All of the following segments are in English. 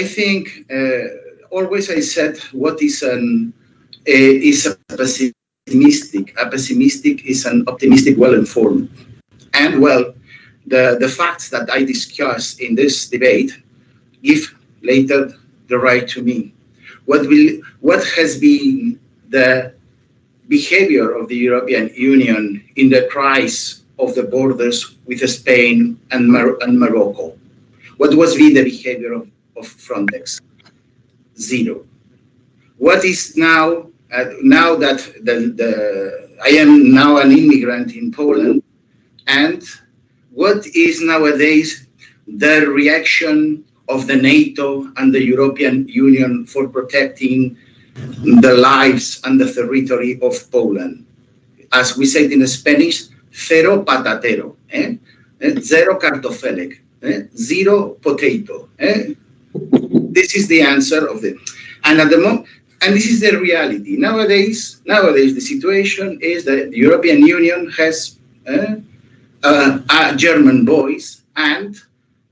I think always I said what is a pessimistic. A pessimistic is an optimistic, well-informed. And well, the facts that I discuss in this debate give later the right to me. What has been the behavior of the European Union in the crisis of the borders with Spain and Morocco? What was been the behavior of Frontex? Zero. What is now, now that I am now an immigrant in Poland, and what is nowadays the reaction of the NATO and the European Union for protecting the lives and the territory of Poland? As we said in Spanish, cero patatero, zero kartofelek, zero potato. This is the answer of the, and at the moment, and this is the reality. Nowadays the situation is that the European Union has a German voice and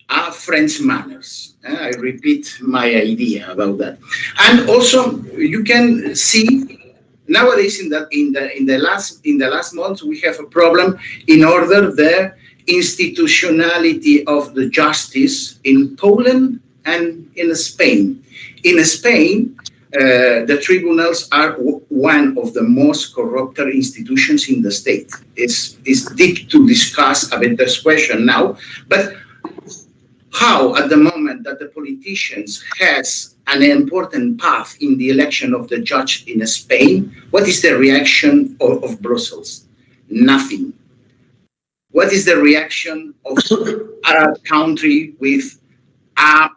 a French manners. I repeat my idea about that. And also you can see nowadays in the last months we have a problem in order the institutionality of the justice in Poland and in Spain. In Spain, the tribunals are one of the most corrupt institutions in the state. It's deep to discuss about this question now, but how at the moment that the politicians has an important path in the election of the judge in Spain, what is the reaction of Brussels? Nothing. What is the reaction of a country with a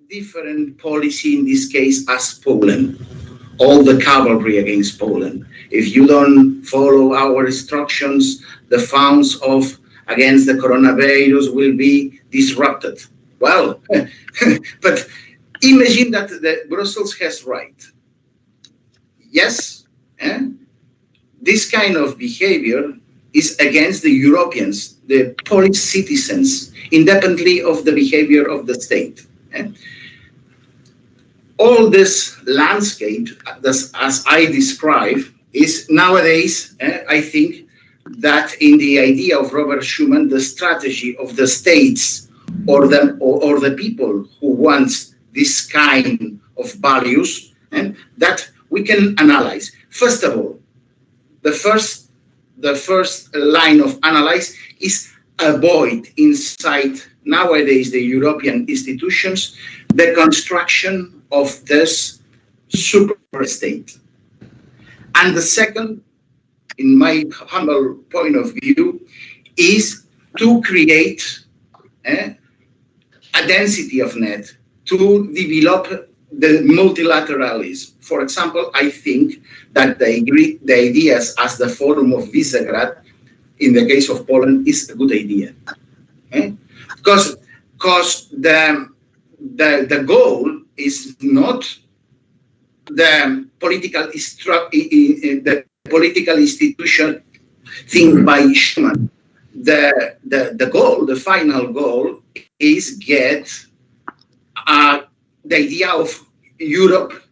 different policy, in this case as Poland? All the cavalry against Poland. If you don't follow our instructions, the funds against the coronavirus will be disrupted. Well, but imagine that Brussels has right. Yes, this kind of behavior is against the Europeans, the Polish citizens, independently of the behavior of the state. All this landscape, as I describe, is nowadays, I think, that in the idea of Robert Schuman, the strategy of the states or the people who want this kind of values, and that we can analyze. First of all, the first line of analyze is avoid inside nowadays the European institutions the construction of this super state. And the second, in my humble point of view, is to create a density of net, to develop the multilateralism. For example, I think that the ideas as the Forum of Visegrad, in the case of Poland, is a good idea. Because the goal is not the political institution thing by Schuman. The goal, the final goal, is get the idea of Europe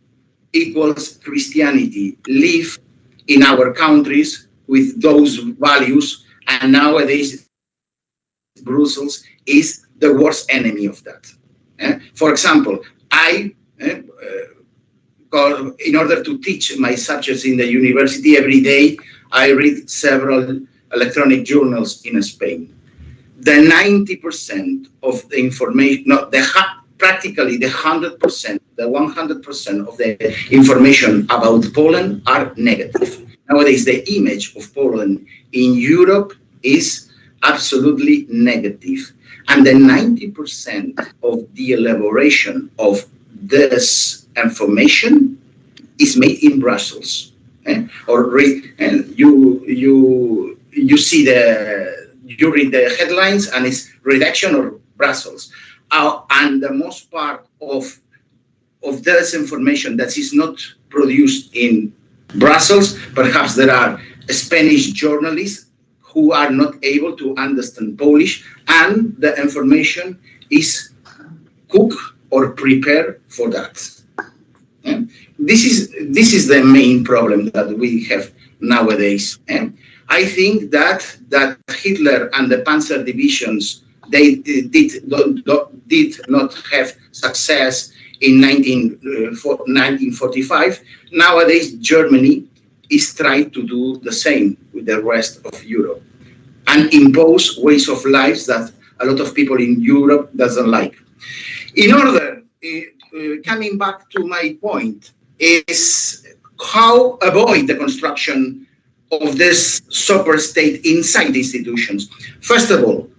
equals Christianity, live in our countries with those values, and nowadays Brussels is the worst enemy of that. For example, in order to teach my subjects in the university every day, I read several electronic journals in Spain. The 90% of the information, practically the 100%, the 100% of the information about Poland are negative. Nowadays, the image of Poland in Europe is absolutely negative. And the 90% of the elaboration of this information is made in Brussels. You see you read the headlines and it's redaction of Brussels. And the most part of this information that is not produced in Brussels, perhaps there are Spanish journalists who are not able to understand Polish, and the information is cooked or prepare for that. This is the main problem that we have nowadays. I think that Hitler and the Panzer divisions, they did not have success in 1945. Nowadays, Germany is trying to do the same with the rest of Europe and impose ways of life that a lot of people in Europe doesn't like. In order, coming back to my point, is how avoid the construction of this super state inside the institutions. First of all,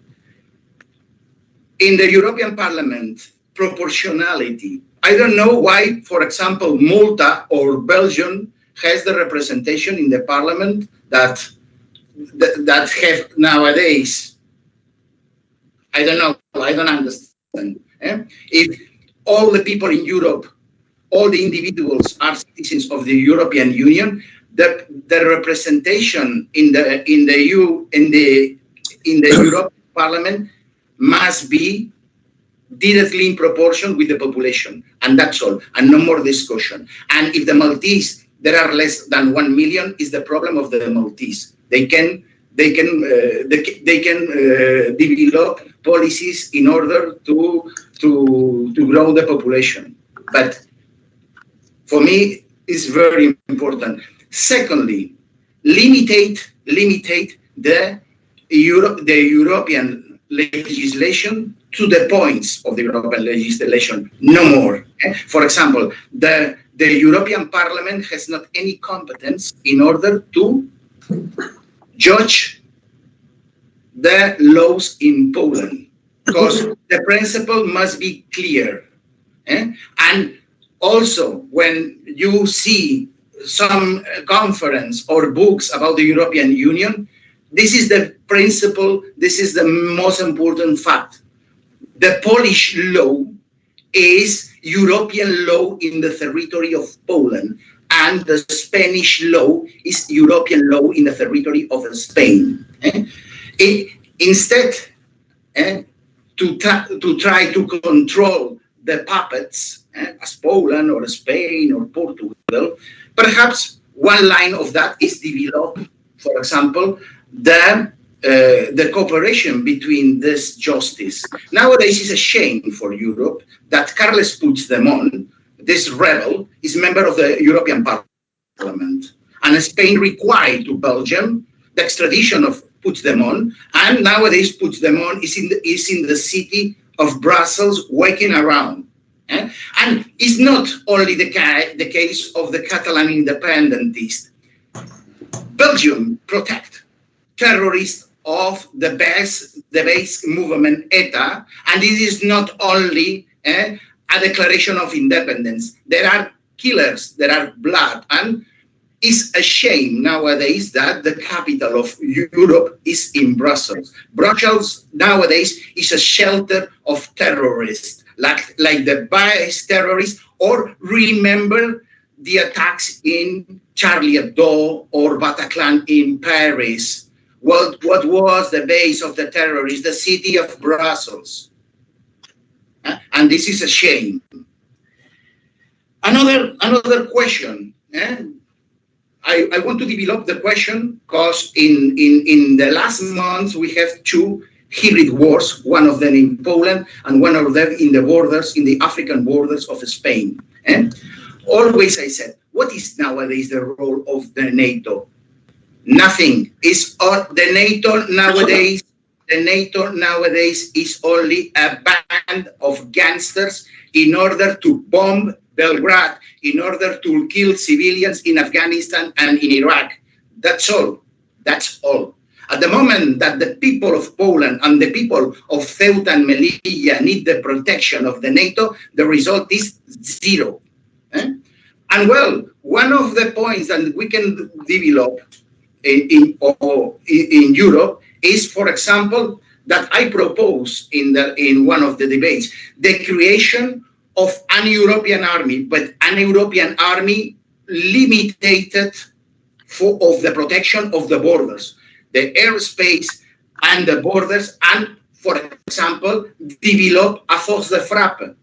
in the European Parliament, proportionality. I don't know why, for example, Malta or Belgium has the representation in the Parliament that have nowadays. I don't know. I don't understand. If all the people in Europe, all the individuals are citizens of the European Union, the representation in the European Parliament must be directly in proportion with the population, and that's all, and no more discussion. And if the Maltese, there are less than 1 million, is the problem of the Maltese. They can develop policies in order to grow the population. But for me, it's very important. Secondly, limitate the European legislation to the points of the European legislation, no more. For example, the European Parliament has not any competence in order to judge the laws in Poland, because the principle must be clear. And also, when you see some conference or books about the European Union, this is the principle, this is the most important fact. The Polish law is European law in the territory of Poland, and the Spanish law is European law in the territory of Spain. Instead, to try to control the puppets, as Poland or Spain or Portugal, perhaps one line of that is develop, for example, the cooperation between this justice. Nowadays, it's a shame for Europe that Carles Puigdemont, this rebel, is member of the European Parliament, and Spain required to Belgium the extradition of Puigdemont, and nowadays Puigdemont is in the city of Brussels walking around. And it's not only the case of the Catalan independentists. Belgium protect terrorists of the base movement ETA, and it is not only a declaration of independence. There are killers, there are blood, and it's a shame nowadays that the capital of Europe is in Brussels. Brussels nowadays is a shelter of terrorists, like the base terrorists, or remember the attacks in Charlie Hebdo or Bataclan in Paris. What was the base of the terrorists? The city of Brussels. And this is a shame. Another question. I want to develop the question because in the last months we have two hybrid wars, one of them in Poland and one of them in the borders, in the African borders of Spain. Always I said, what is nowadays the role of the NATO? Nothing. The NATO nowadays is only a band of gangsters in order to bomb Belgrade, in order to kill civilians in Afghanistan and in Iraq. That's all. That's all. At the moment that the people of Poland and the people of Ceuta and Melilla need the protection of the NATO, the result is zero. And well, one of the points that we can develop in Europe is, for example, that I propose in one of the debates, the creation of an European army, but an European army limited of the protection of the borders, the airspace and the borders, and, for example, develop a force de frappe,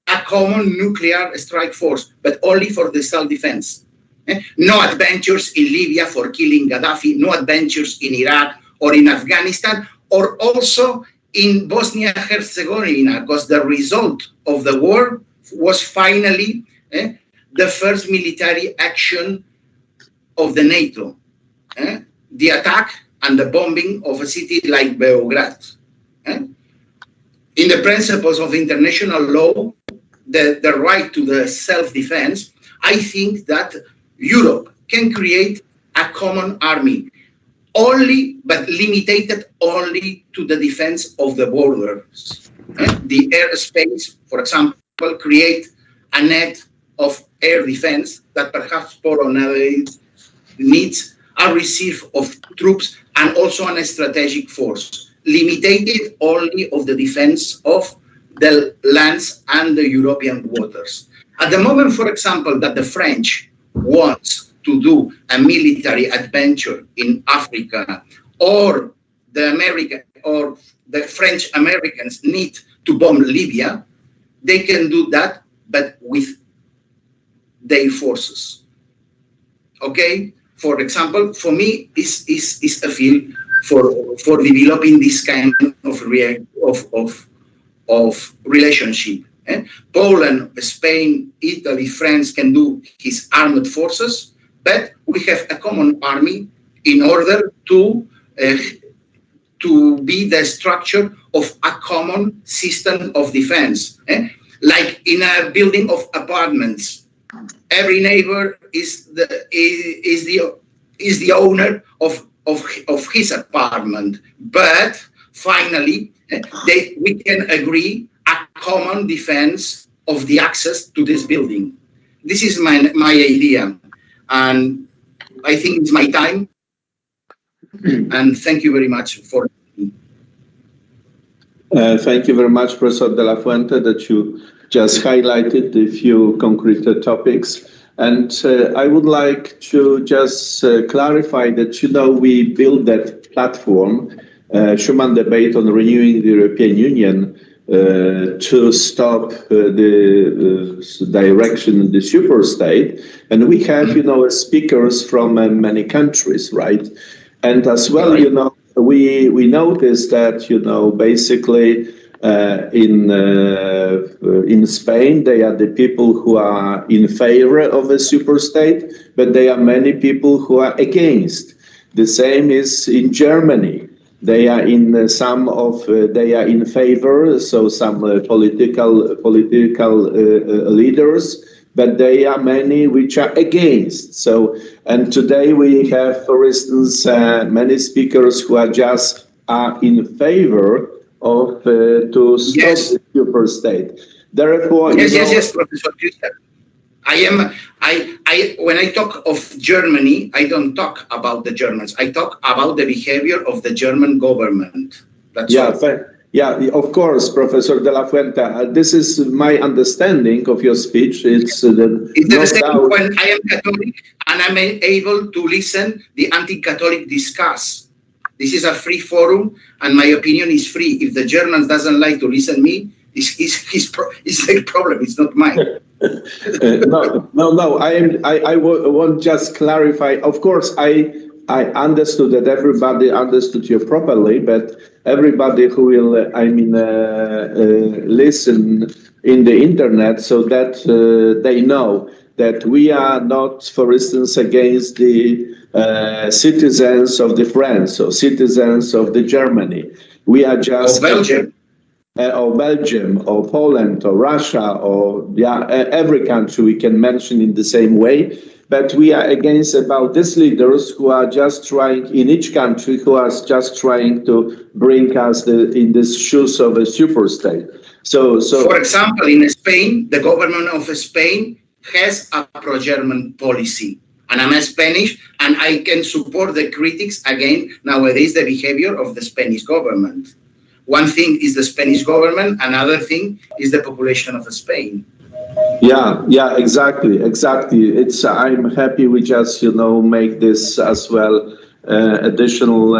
a common nuclear strike force, but only for the self-defense. No adventures in Libya for killing Gaddafi, no adventures in Iraq or in Afghanistan, or also in Bosnia-Herzegovina, because the result of the war was finally the first military action of the NATO, the attack and the bombing of a city like Beograd. In the principles of international law, the right to the self-defense, I think that Europe can create a common army, only but limited only to the defense of the borders. The airspace, for example, create a net of air defense that perhaps Poland needs a receive of troops and also a strategic force, limited only of the defense of the lands and the European waters. At the moment, for example, that the French wants to do a military adventure in Africa, or the French Americans need to bomb Libya, they can do that, but with their forces. Okay? For example, for me, is a field for developing this kind of relationship. Poland, Spain, Italy, France can do his armed forces, but we have a common army in order to be the structure of a common system of defense. Like in a building of apartments, every neighbor is the owner of his apartment, but finally we can agree a common defense of the access to this building. This is my idea, and I think it's my time. And thank you very much for. Thank you very much, Professor De La Fuente, that you just highlighted a few concrete topics. And I would like to just clarify that, we built that platform, Schuman Debate on Renewing the European Union, to stop the direction of the superstate. And we have, speakers from many countries, right? And as well, we noticed that, basically in Spain, they are the people who are in favor of a superstate, but there are many people who are against. The same is in Germany. They are in they are in favor, so some political leaders, but there are many which are against. So, and today we have, for instance, many speakers who are in favor of to stop the superstate. Therefore, yes, Professor Christian. When I talk of Germany, I don't talk about the Germans. I talk about the behavior of the German government. That's all. Yeah, of course, Professor De La Fuente. This is my understanding of your speech. It's the same when I am Catholic and I'm able to listen the anti-Catholic discuss. This is a free forum, and my opinion is free. If the Germans doesn't like to listen to me, it's their problem. It's not mine. No. I want just clarify. Of course, I understood that everybody understood you properly, but everybody who will, listen in the internet, so that they know that we are not, for instance, against the citizens of the France or citizens of the Germany. We are just Belgium. Or Belgium, or Poland, or Russia, or every country we can mention in the same way. But we are against about these leaders who are just trying, in each country, who are just trying to bring us in the shoes of a superstate. So, for example, in Spain, the government of Spain has a pro-German policy. And I'm Spanish, and I can support the critics again nowadays the behavior of the Spanish government. One thing is the Spanish government, another thing is the population of Spain. Yeah, exactly. I'm happy we just, make this as well additional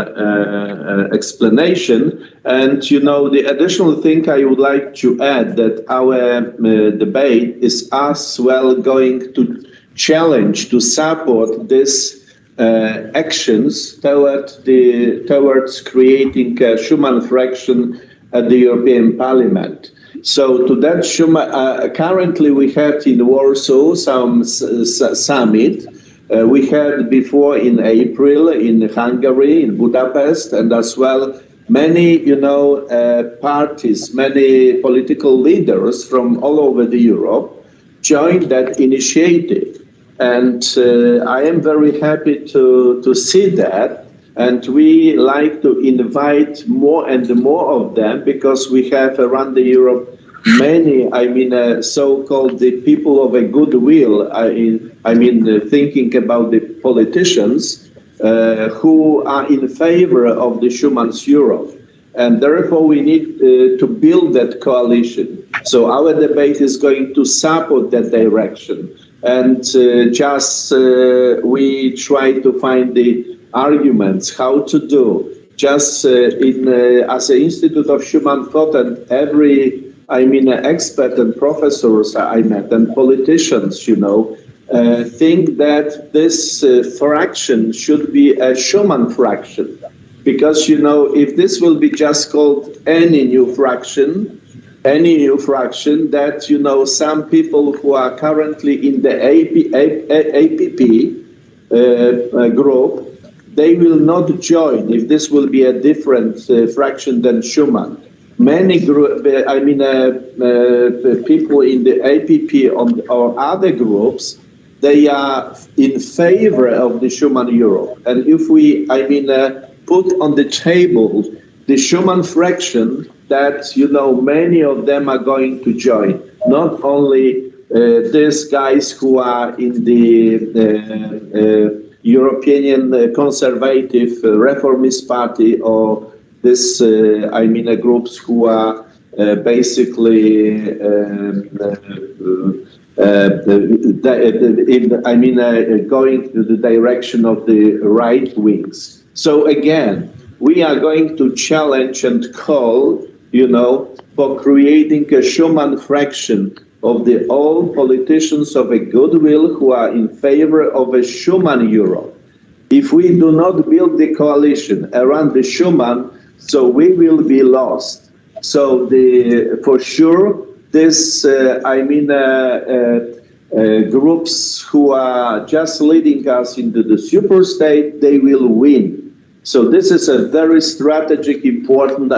explanation. And, the additional thing I would like to add that our debate is as well going to challenge, to support this actions towards creating a Schuman fraction at the European Parliament. So to that Schuman, currently we had in Warsaw some summit. We had before in April in Hungary, in Budapest, and as well many, parties, many political leaders from all over the Europe joined that initiative. And I am very happy to see that. And we like to invite more and more of them because we have around the Europe many, so-called the people of a goodwill, thinking about the politicians who are in favor of the Schuman's Europe. And therefore we need to build that coalition. So our debate is going to support that direction. And we try to find the arguments how to do. As an Institute of Schuman Thought and every expert and professors I met and politicians, think that this fraction should be a Schuman fraction. Because, if this will be just called any new fraction, that, some people who are currently in the APP group, they will not join if this will be a different fraction than Schuman. Many people in the APP or other groups, they are in favor of the Schuman Europe. And if we, put on the table the Schuman fraction, that, many of them are going to join. Not only these guys who are in the European Conservative Reformist Party or this, groups who are basically going to the direction of the right wings. So again, we are going to challenge and call, for creating a Schuman fraction of the all politicians of a goodwill who are in favor of a Schuman Europe. If we do not build the coalition around the Schuman, so we will be lost. So for sure, this groups who are just leading us into the superstate, they will win. So this is a very strategic, important,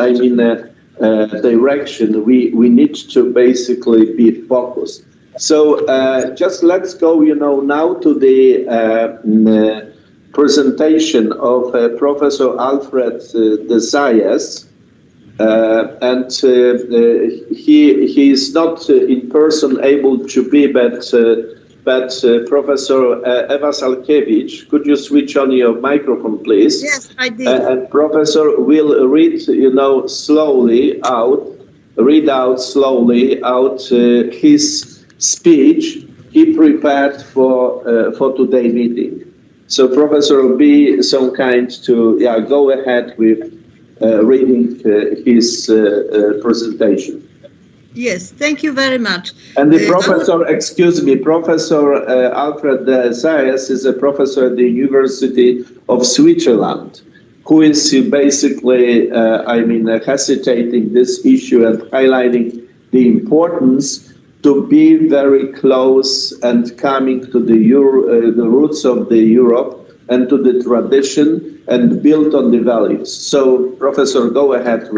direction. We need to basically be focused. So just let's go, now to the presentation of Professor Alfred de Zayas. And he is not in person able to be, but Professor Eva Salkiewicz, could you switch on your microphone, please? Yes, I did. And Professor will read, read out slowly out his speech he prepared for today's meeting. So, Professor, be so kind to go ahead with reading his presentation. Yes, thank you very much. And the professor, Professor Alfred de Zayas is a professor at the University of Switzerland, who is basically, hesitating this issue and highlighting the importance to be very close and coming to the roots of the Europe and to the tradition and build on the values. So, Professor, go ahead.